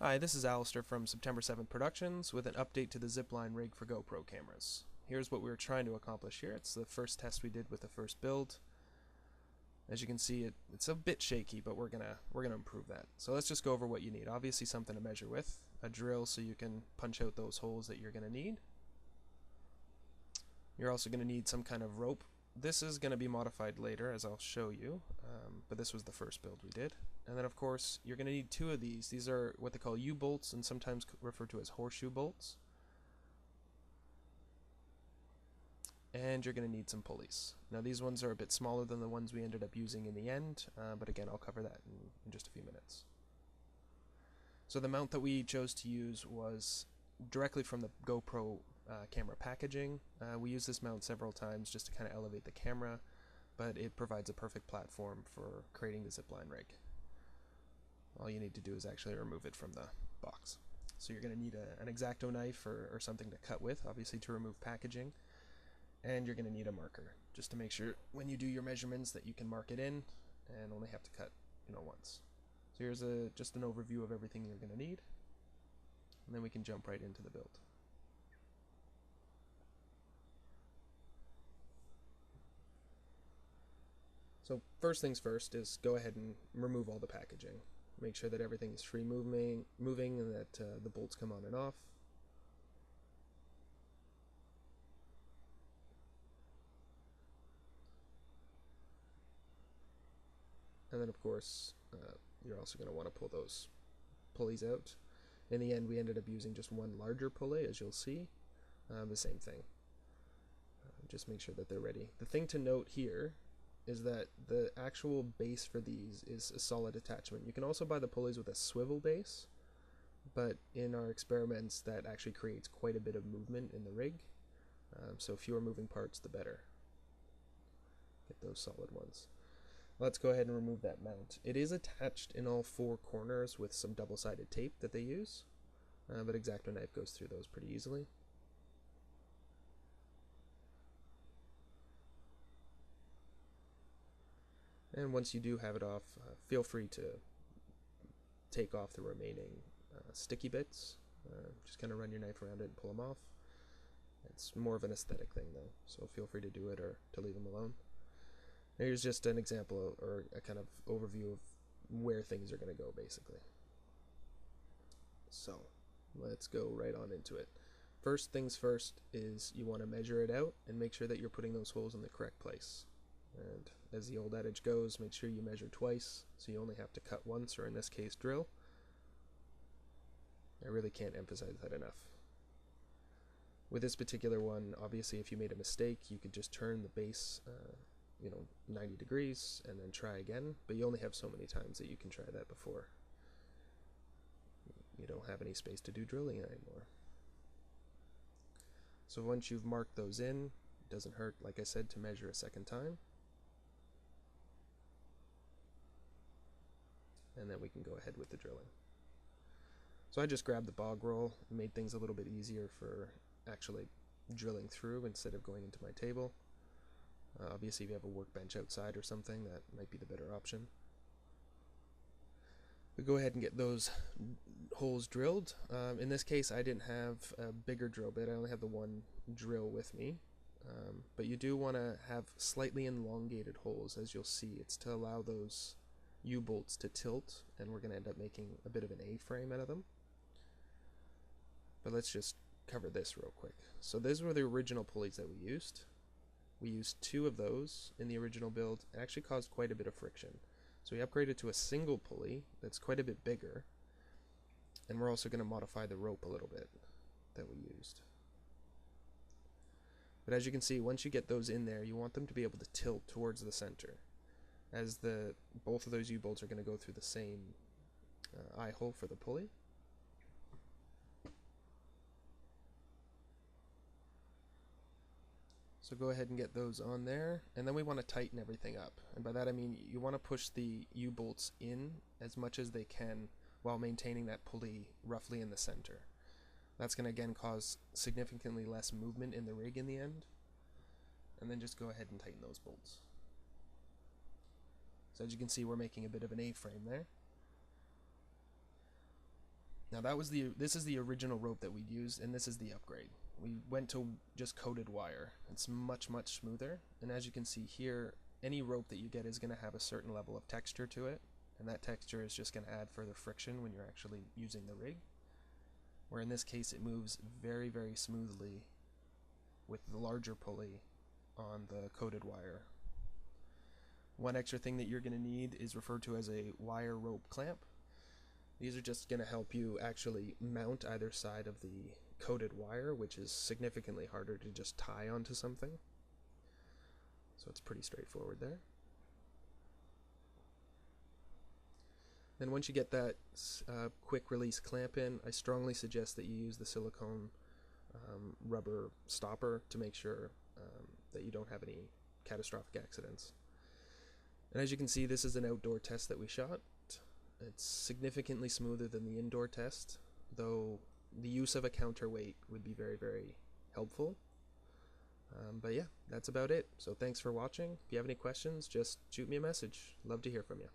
Hi, this is Allister from September 7th Productions with an update to the Zip-Line Rig for GoPro cameras. Here's what we were trying to accomplish here. It's the first test we did with the first build. As you can see, it's a bit shaky, but we're gonna improve that. So let's just go over what you need. Obviously something to measure with, a drill so you can punch out those holes that you're gonna need. You're also gonna need some kind of rope. This is going to be modified later, as I'll show you, but this was the first build we did. And then of course you're going to need two of these. These are what they call U-bolts, and sometimes referred to as horseshoe bolts. And you're going to need some pulleys. Now these ones are a bit smaller than the ones we ended up using in the end, but again I'll cover that in just a few minutes. So the mount that we chose to use was directly from the GoPro camera packaging. We use this mount several times just to kind of elevate the camera, but it provides a perfect platform for creating the Zip-Line Rig. All you need to do is actually remove it from the box. So you're going to need an X-Acto knife or something to cut with, obviously to remove packaging, and you're going to need a marker just to make sure when you do your measurements that you can mark it in and only have to cut once. So here's just an overview of everything you're going to need, and then we can jump right into the build. So first things first is go ahead and remove all the packaging. Make sure that everything is free moving and that the bolts come on and off. And then of course you're also going to want to pull those pulleys out. In the end we ended up using just one larger pulley, as you'll see. The same thing. Just make sure that they're ready. The thing to note here is that the actual base for these is a solid attachment. You can also buy the pulleys with a swivel base, but in our experiments that actually creates quite a bit of movement in the rig, so fewer moving parts the better. Get those solid ones. Let's go ahead and remove that mount. It is attached in all four corners with some double-sided tape that they use, but X-Acto knife goes through those pretty easily. And once you do have it off, feel free to take off the remaining sticky bits. Just kind of run your knife around it and pull them off. It's more of an aesthetic thing though, so feel free to do it or to leave them alone. Here's just an example or a kind of overview of where things are going to go basically. So let's go right on into it. First things first is you want to measure it out and make sure that you're putting those holes in the correct place. And as the old adage goes, make sure you measure twice, so you only have to cut once, or in this case drill. I really can't emphasize that enough. With this particular one, obviously if you made a mistake, you could just turn the base 90 degrees and then try again, but you only have so many times that you can try that before you don't have any space to do drilling anymore. So once you've marked those in, it doesn't hurt, like I said, to measure a second time. And then we can go ahead with the drilling. So I just grabbed the bog roll and made things a little bit easier for actually drilling through instead of going into my table. Obviously if you have a workbench outside or something, that might be the better option. We go ahead and get those holes drilled. In this case I didn't have a bigger drill bit, I only have the one drill with me. But you do want to have slightly elongated holes, as you'll see. It's to allow those U-bolts to tilt, and we're going to end up making a bit of an A-frame out of them. But let's just cover this real quick. So these were the original pulleys that we used. We used two of those in the original build. It actually caused quite a bit of friction. So we upgraded to a single pulley that's quite a bit bigger, and we're also going to modify the rope a little bit that we used. But as you can see, once you get those in there, you want them to be able to tilt towards the center, as both of those U-bolts are going to go through the same eye hole for the pulley. So go ahead and get those on there, and then we want to tighten everything up. And by that I mean you want to push the U-bolts in as much as they can while maintaining that pulley roughly in the center. That's going to again cause significantly less movement in the rig in the end. And then just go ahead and tighten those bolts. So as you can see, we're making a bit of an A-frame there. Now Now this is the original rope that we'd used, and this is the upgrade. We went to just coated wire. It's much smoother, and as you can see here, any rope that you get is going to have a certain level of texture to it, and that texture is just going to add further friction when you're actually using the rig. Where in this case it moves very smoothly with the larger pulley on the coated wire. One extra thing that you're going to need is referred to as a wire rope clamp. These are just going to help you actually mount either side of the coated wire, which is significantly harder to just tie onto something. So it's pretty straightforward there. Then once you get that quick release clamp in, I strongly suggest that you use the silicone rubber stopper to make sure that you don't have any catastrophic accidents. And as you can see, this is an outdoor test that we shot. It's significantly smoother than the indoor test, though the use of a counterweight would be very helpful. But yeah, that's about it. So thanks for watching. If you have any questions, just shoot me a message. Love to hear from you.